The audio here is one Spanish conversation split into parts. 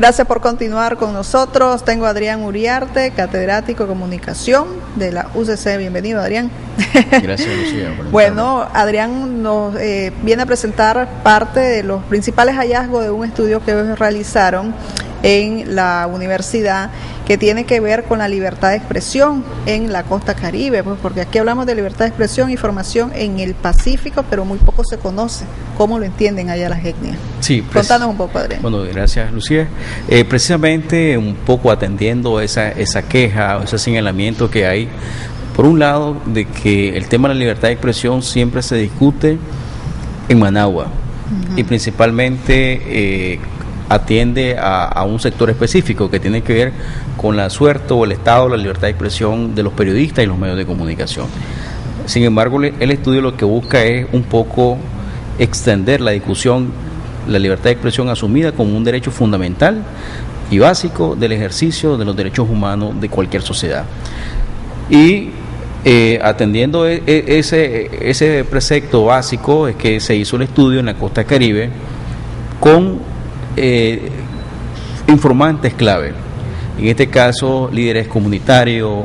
Gracias por continuar con nosotros. Tengo a Adrián Uriarte, catedrático de Comunicación de la UCC. Bienvenido, Adrián. Gracias, Lucía. Bueno, Adrián nos viene a presentar parte de los principales hallazgos de un estudio que ellos realizaron en la universidad, que tiene que ver con la libertad de expresión en la costa Caribe, pues porque aquí hablamos de libertad de expresión y formación en el Pacífico, pero muy poco se conoce cómo lo entienden allá las etnias. Sí, contanos un poco, Adrián. Bueno, gracias, Lucía. Precisamente un poco atendiendo esa queja o ese señalamiento que hay, por un lado, de que el tema de la libertad de expresión siempre se discute en Managua, y principalmente atiende a un sector específico que tiene que ver con la suerte o el estado de la libertad de expresión de los periodistas y los medios de comunicación. Sin embargo, el estudio lo que busca es un poco extender la discusión, la libertad de expresión asumida como un derecho fundamental y básico del ejercicio de los derechos humanos de cualquier sociedad. Y atendiendo ese precepto básico es que se hizo el estudio en la costa Caribe con informantes clave, en este caso líderes comunitarios,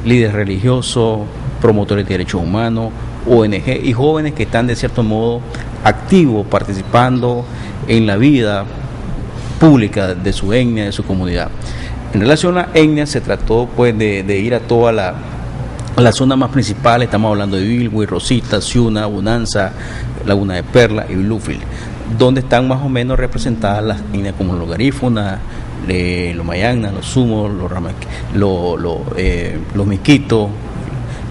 líderes religiosos, promotores de derechos humanos, ONG y jóvenes que están de cierto modo activos participando en la vida pública de su etnia, de su comunidad. En relación a la etnia se trató pues de ir a toda la zona más principal. Estamos hablando de Bilwi, Rosita, Ciuna, Bonanza, Laguna de Perla y Bluefield, donde están más o menos representadas las etnias como los garífunas, los mayagnas, los sumos, los miskitos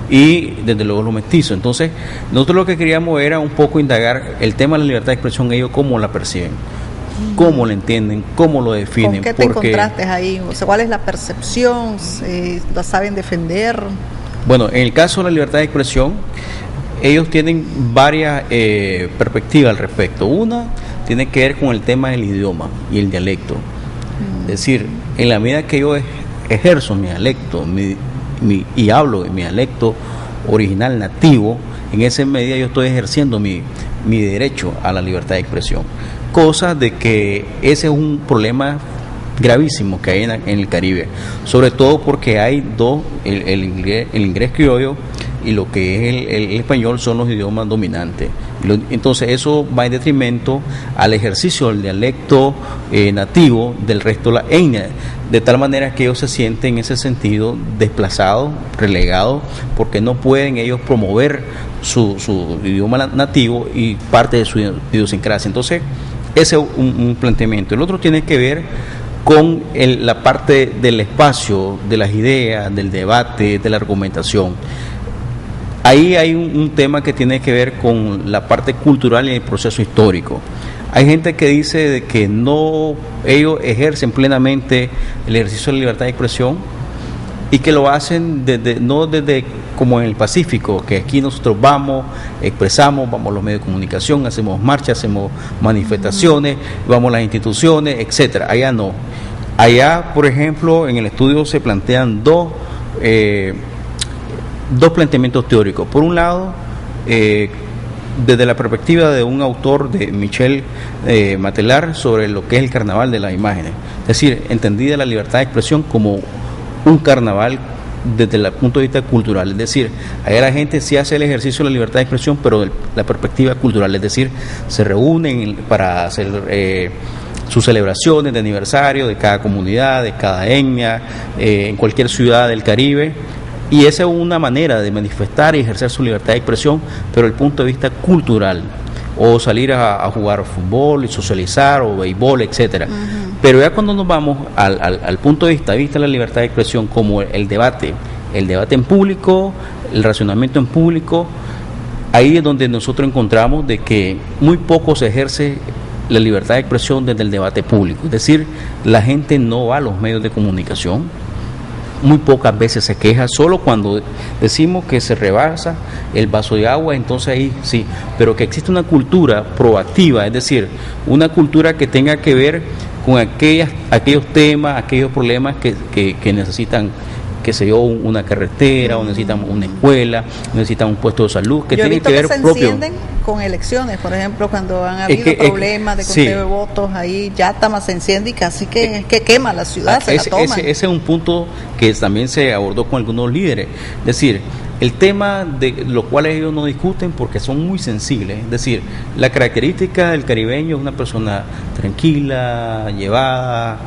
y desde luego los mestizos. Entonces, nosotros lo que queríamos era un poco indagar el tema de la libertad de expresión, ellos cómo la perciben, cómo la entienden, cómo lo definen. ¿Con qué te encontraste ahí? O sea, ¿cuál es la percepción? ¿La saben defender? Bueno, en el caso de la libertad de expresión, ellos tienen varias perspectivas al respecto. Una tiene que ver con el tema del idioma y el dialecto. Es decir, en la medida que yo ejerzo mi dialecto y hablo de mi dialecto original nativo, en esa medida yo estoy ejerciendo mi derecho a la libertad de expresión. Cosa de que ese es un problema gravísimo que hay en el Caribe, sobre todo porque hay dos, el inglés criollo y lo que es el español son los idiomas dominantes. Entonces eso va en detrimento al ejercicio del dialecto nativo del resto de la etnia, de tal manera que ellos se sienten en ese sentido desplazados, relegados, porque no pueden ellos promover su idioma nativo y parte de su idiosincrasia. Entonces ese es un planteamiento. El otro tiene que ver con la parte del espacio, de las ideas, del debate, de la argumentación. Ahí hay un tema que tiene que ver con la parte cultural y el proceso histórico. Hay gente que dice de que no, ellos ejercen plenamente el ejercicio de la libertad de expresión y que lo hacen no desde como en el Pacífico, que aquí nosotros vamos, expresamos, vamos a los medios de comunicación, hacemos marchas, hacemos manifestaciones, vamos a las instituciones, etcétera. Allá no. Allá, por ejemplo, en el estudio se plantean dos planteamientos teóricos. Por un lado, desde la perspectiva de un autor, de Michel Matelar, sobre lo que es el carnaval de las imágenes. Es decir, entendida la libertad de expresión como un carnaval desde el punto de vista cultural. Es decir, allá la gente sí hace el ejercicio de la libertad de expresión, pero de la perspectiva cultural. Es decir, se reúnen para hacer sus celebraciones de aniversario de cada comunidad, de cada etnia, en cualquier ciudad del Caribe. Y esa es una manera de manifestar y ejercer su libertad de expresión, pero desde el punto de vista cultural, o salir a jugar fútbol y socializar, o béisbol, etcétera. Pero ya cuando nos vamos al punto de vista de la libertad de expresión como el debate en público, el razonamiento en público, ahí es donde nosotros encontramos de que muy poco se ejerce la libertad de expresión desde el debate público. Es decir, la gente no va a los medios de comunicación, muy pocas veces se queja, solo cuando decimos que se rebasa el vaso de agua, entonces ahí sí, pero que existe una cultura proactiva, es decir, una cultura que tenga que ver con aquellos temas, aquellos problemas que necesitan qué sé yo, una carretera, o necesitan una escuela, necesitan un puesto de salud, que tienen que ver se propio. encienden con elecciones, por ejemplo, cuando han habido problemas de conteo de votos, ahí Yátama se enciende y casi que quema la ciudad, se la toman. Ese es un punto que también se abordó con algunos líderes, es decir, el tema de los cuales ellos no discuten porque son muy sensibles, es decir, la característica del caribeño es una persona tranquila, llevada,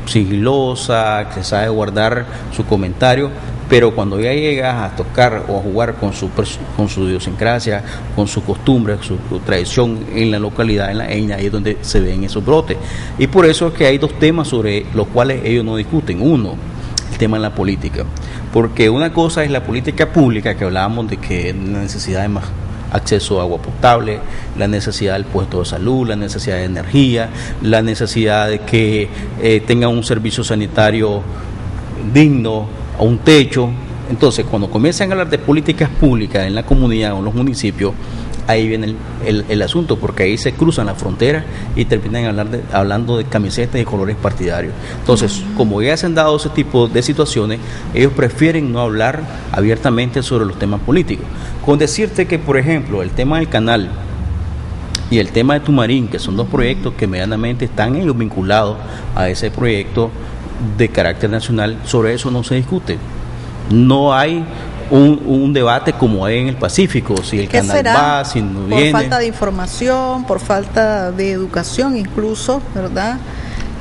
sigilosa, que sabe guardar su comentario, pero cuando ya llegas a tocar o a jugar con su idiosincrasia, con su costumbre, su tradición en la localidad, ahí es donde se ven esos brotes. Y por eso es que hay dos temas sobre los cuales ellos no discuten. Uno, el tema de la política, porque una cosa es la política pública, que hablábamos de que la necesidad de más acceso a agua potable, la necesidad del puesto de salud, la necesidad de energía, la necesidad de que tengan un servicio sanitario digno, a un techo. Entonces, cuando comienzan a hablar de políticas públicas en la comunidad o en los municipios, ahí viene el asunto, porque ahí se cruzan las fronteras y terminan hablando de camisetas y colores partidarios. Entonces, como ya se han dado ese tipo de situaciones, ellos prefieren no hablar abiertamente sobre los temas políticos. Con decirte que, por ejemplo, el tema del canal y el tema de Tumarín, que son dos proyectos que medianamente están ellos vinculados a ese proyecto de carácter nacional, sobre eso no se discute. No hay un debate como hay en el Pacífico, si el canal va, si no viene. Por falta de información, por falta de educación incluso, ¿verdad?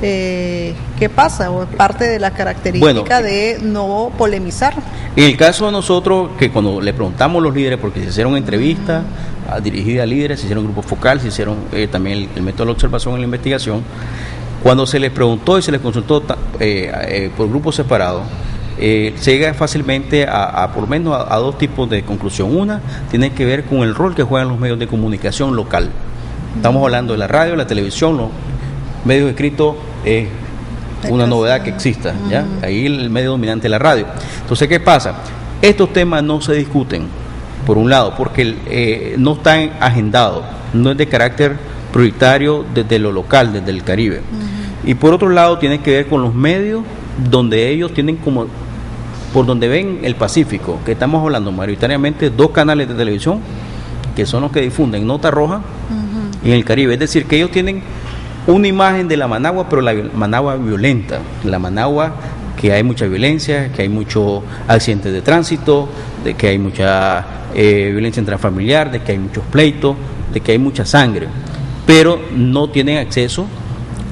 ¿Qué pasa? ¿O es parte de la característica de no polemizar? En el caso de nosotros, que cuando le preguntamos a los líderes, porque se hicieron entrevistas dirigidas a líderes, se hicieron grupos focales, se hicieron también el método de la observación en la investigación, cuando se les preguntó y se les consultó por grupos separados, se llega fácilmente a por lo menos a dos tipos de conclusión. Una tiene que ver con el rol que juegan los medios de comunicación local. Estamos hablando de la radio, la televisión, los medios escritos es una novedad que exista, ¿ya? Ahí el medio dominante es la radio. Entonces, ¿qué pasa? Estos temas no se discuten, por un lado, porque no están agendados, no es de carácter prioritario desde lo local, desde el Caribe. Y por otro lado, tiene que ver con los medios donde ellos tienen como, por donde ven el Pacífico, que estamos hablando mayoritariamente dos canales de televisión, que son los que difunden Nota Roja en el Caribe. Es decir, que ellos tienen una imagen de la Managua, pero la Managua violenta, la Managua que hay mucha violencia, que hay muchos accidentes de tránsito, de que hay mucha violencia intrafamiliar, de que hay muchos pleitos, de que hay mucha sangre, pero no tienen acceso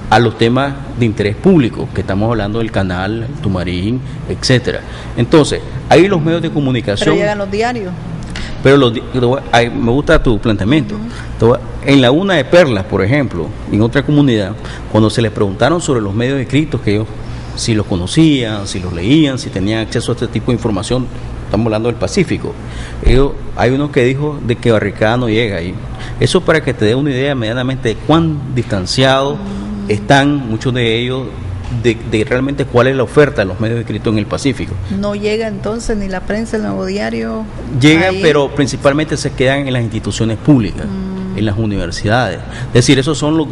a los temas de interés público, que estamos hablando del canal, el Tumarín, etcétera. Entonces, ahí los medios de comunicación... Pero llegan los diarios. Pero me gusta tu planteamiento. En la una de Perlas, por ejemplo, en otra comunidad, cuando se les preguntaron sobre los medios escritos, que ellos si los conocían, si los leían, si tenían acceso a este tipo de información, estamos hablando del Pacífico, hay uno que dijo de que Barricada no llega ahí. Eso para que te dé una idea medianamente de cuán distanciados están muchos de ellos de realmente cuál es la oferta de los medios escritos en el Pacífico. No llega entonces ni la prensa, el Nuevo Diario. Llegan, pero principalmente se quedan en las instituciones públicas, en las universidades. Es decir, esos son los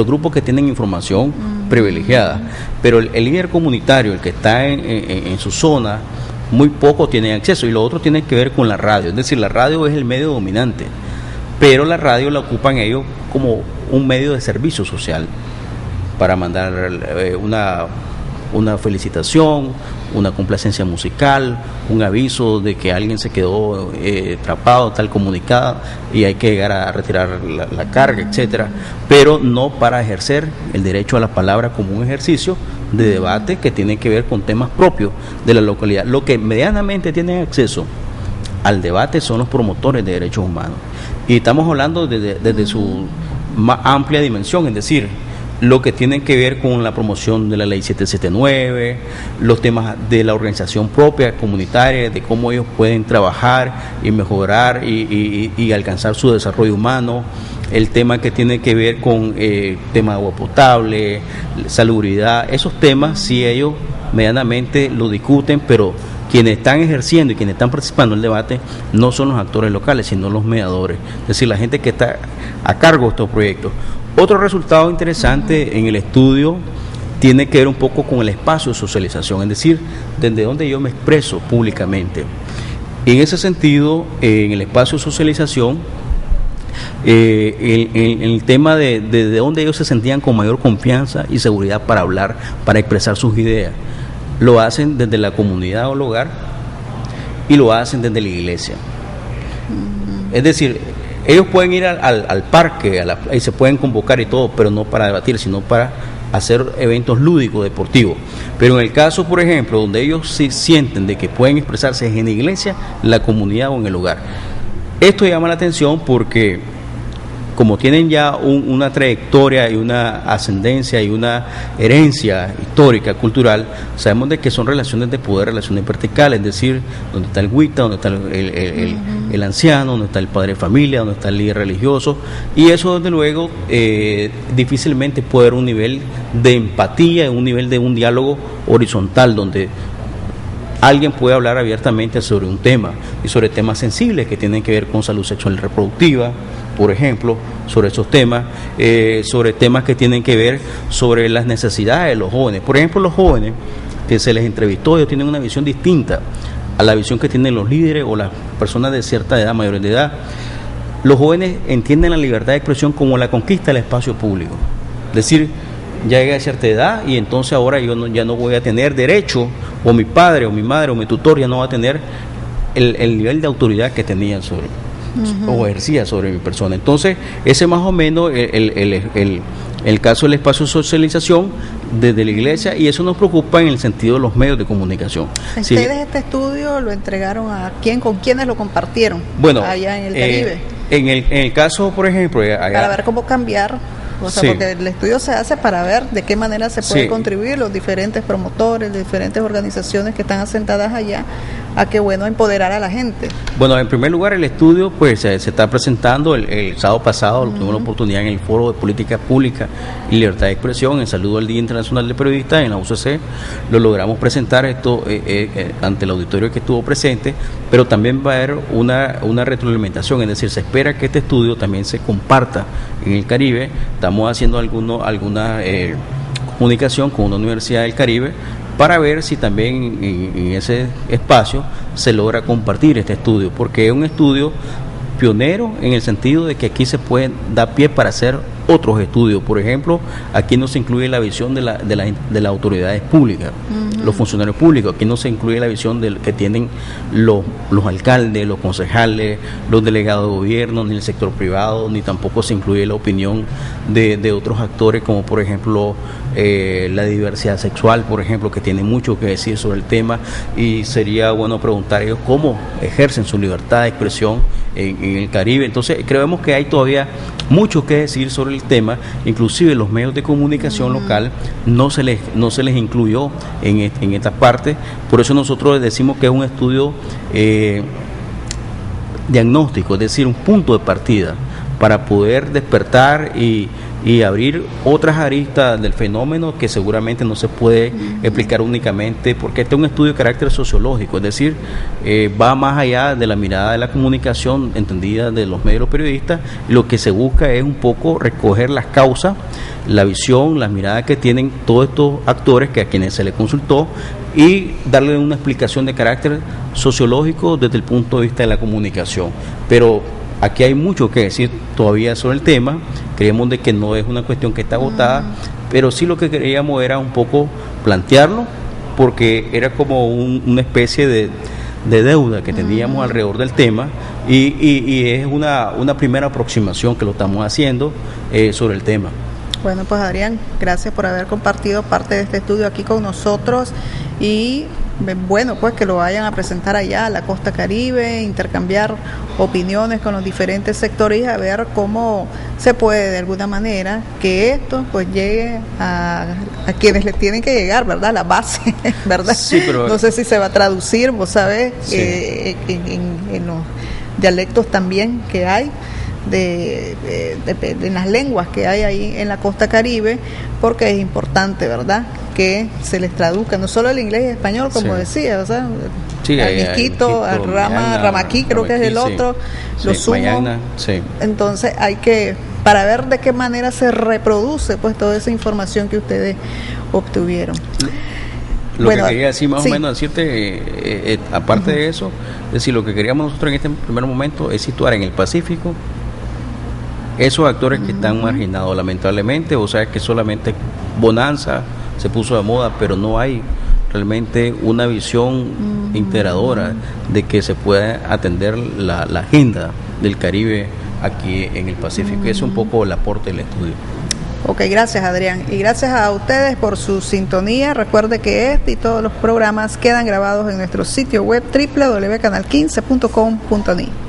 grupos que tienen información privilegiada. Pero el líder comunitario, el que está en su zona, muy poco tiene acceso. Y lo otro tiene que ver con la radio. Es decir, la radio es el medio dominante, pero la radio la ocupan ellos como un medio de servicio social, para mandar una felicitación, una complacencia musical, un aviso de que alguien se quedó atrapado, tal comunicado, y hay que llegar a retirar la carga, etcétera, pero no para ejercer el derecho a la palabra como un ejercicio de debate que tiene que ver con temas propios de la localidad. Lo que medianamente tienen acceso al debate son los promotores de derechos humanos, y estamos hablando desde su más amplia dimensión, es decir, lo que tiene que ver con la promoción de la ley 779, los temas de la organización propia comunitaria, de cómo ellos pueden trabajar y mejorar y alcanzar su desarrollo humano, el tema que tiene que ver con tema de agua potable, salubridad, esos temas sí ellos medianamente lo discuten, pero quienes están ejerciendo y quienes están participando en el debate no son los actores locales, sino los mediadores, es decir, la gente que está a cargo de estos proyectos. Otro resultado interesante en el estudio tiene que ver un poco con el espacio de socialización, es decir, desde donde yo me expreso públicamente. En ese sentido, en el espacio de socialización, el tema de donde ellos se sentían con mayor confianza y seguridad para hablar, para expresar sus ideas, lo hacen desde la comunidad o el hogar y lo hacen desde la iglesia. Es decir, ellos pueden ir al parque y se pueden convocar y todo, pero no para debatir, sino para hacer eventos lúdicos, deportivos. Pero en el caso, por ejemplo, donde ellos sí sienten de que pueden expresarse es en la iglesia, la comunidad o en el hogar. Esto llama la atención porque como tienen ya una trayectoria y una ascendencia y una herencia histórica, cultural, sabemos de que son relaciones de poder, relaciones verticales, es decir, donde está el huita, donde está el anciano, donde está el padre de familia, donde está el líder religioso, y eso desde luego difícilmente puede haber un nivel de empatía, un nivel de un diálogo horizontal, donde alguien puede hablar abiertamente sobre un tema y sobre temas sensibles que tienen que ver con salud sexual y reproductiva, por ejemplo, sobre esos temas, sobre temas que tienen que ver sobre las necesidades de los jóvenes. Por ejemplo, los jóvenes que se les entrevistó, ellos tienen una visión distinta a la visión que tienen los líderes o las personas de cierta edad, mayores de edad. Los jóvenes entienden la libertad de expresión como la conquista del espacio público. Es decir, ya llegué a cierta edad y entonces ahora yo ya no voy a tener derecho, o mi padre o mi madre o mi tutor ya no va a tener el nivel de autoridad que tenía sobre o ejercía sobre mi persona. Entonces, ese más o menos el caso del espacio de socialización desde la iglesia, y eso nos preocupa en el sentido de los medios de comunicación. ¿Ustedes este estudio lo entregaron a quién, con quiénes lo compartieron? Bueno, allá en el Caribe. En el caso, por ejemplo, allá, para ver cómo cambiar. O sea, porque el estudio se hace para ver de qué manera se puede contribuir los diferentes promotores, diferentes organizaciones que están asentadas allá, a que empoderar a la gente. Bueno, en primer lugar, el estudio pues se está presentando el sábado pasado, tuvimos la oportunidad en el Foro de Política Pública y Libertad de Expresión, en saludo al Día Internacional del Periodista, en la UCC, lo logramos presentar esto ante el auditorio que estuvo presente, pero también va a haber una retroalimentación, es decir, se espera que este estudio también se comparta en el Caribe. Estamos haciendo alguna comunicación con una universidad del Caribe para ver si también en ese espacio se logra compartir este estudio, porque es un estudio pionero en el sentido de que aquí se puede dar pie para hacer otros estudios. Por ejemplo, aquí no se incluye la visión de las autoridades públicas, los funcionarios públicos. Aquí no se incluye la visión que tienen los alcaldes, los concejales, los delegados de gobierno, ni el sector privado, ni tampoco se incluye la opinión de otros actores, como por ejemplo la diversidad sexual, por ejemplo, que tiene mucho que decir sobre el tema, y sería bueno preguntar a ellos cómo ejercen su libertad de expresión en el Caribe. Entonces creemos que hay todavía mucho que decir sobre el tema, inclusive los medios de comunicación local no se les incluyó en esta parte. Por eso nosotros decimos que es un estudio diagnóstico, es decir, un punto de partida para poder despertar y abrir otras aristas del fenómeno que seguramente no se puede explicar únicamente, porque este es un estudio de carácter sociológico, es decir, va más allá de la mirada de la comunicación entendida de los medios periodistas. Lo que se busca es un poco recoger las causas, la visión, las miradas que tienen todos estos actores que a quienes se les consultó, y darle una explicación de carácter sociológico desde el punto de vista de la comunicación. Pero aquí hay mucho que decir todavía sobre el tema. Creemos de que no es una cuestión que está agotada, pero sí lo que queríamos era un poco plantearlo, porque era como una especie de deuda que teníamos alrededor del tema, y es una primera aproximación que lo estamos haciendo sobre el tema. Bueno, pues Adrián, gracias por haber compartido parte de este estudio aquí con nosotros, y bueno, pues que lo vayan a presentar allá a la costa Caribe, intercambiar opiniones con los diferentes sectores y a ver cómo se puede de alguna manera que esto pues llegue a quienes les tienen que llegar, ¿verdad? La base, ¿verdad? Sí, pero no sé si se va a traducir, vos sabés, sí, en los dialectos también que hay, de las lenguas que hay ahí en la costa Caribe, porque es importante, ¿verdad?, que se les traduzca no solo el inglés y el español, como decía, o sea, Aniquito, Ramaquí, creo que es el otro, los sumos. Entonces hay que para ver de qué manera se reproduce pues toda esa información que ustedes obtuvieron. Lo que quería decir más sí. o menos, decirte, aparte de eso, es decir, lo que queríamos nosotros en este primer momento es situar en el Pacífico esos actores que están marginados lamentablemente, o sea que solamente Bonanza se puso de moda, pero no hay realmente una visión integradora de que se pueda atender la agenda del Caribe aquí en el Pacífico. Ese es un poco el aporte del estudio. Ok, gracias Adrián. Y gracias a ustedes por su sintonía. Recuerde que este y todos los programas quedan grabados en nuestro sitio web www.canal15.com.ni.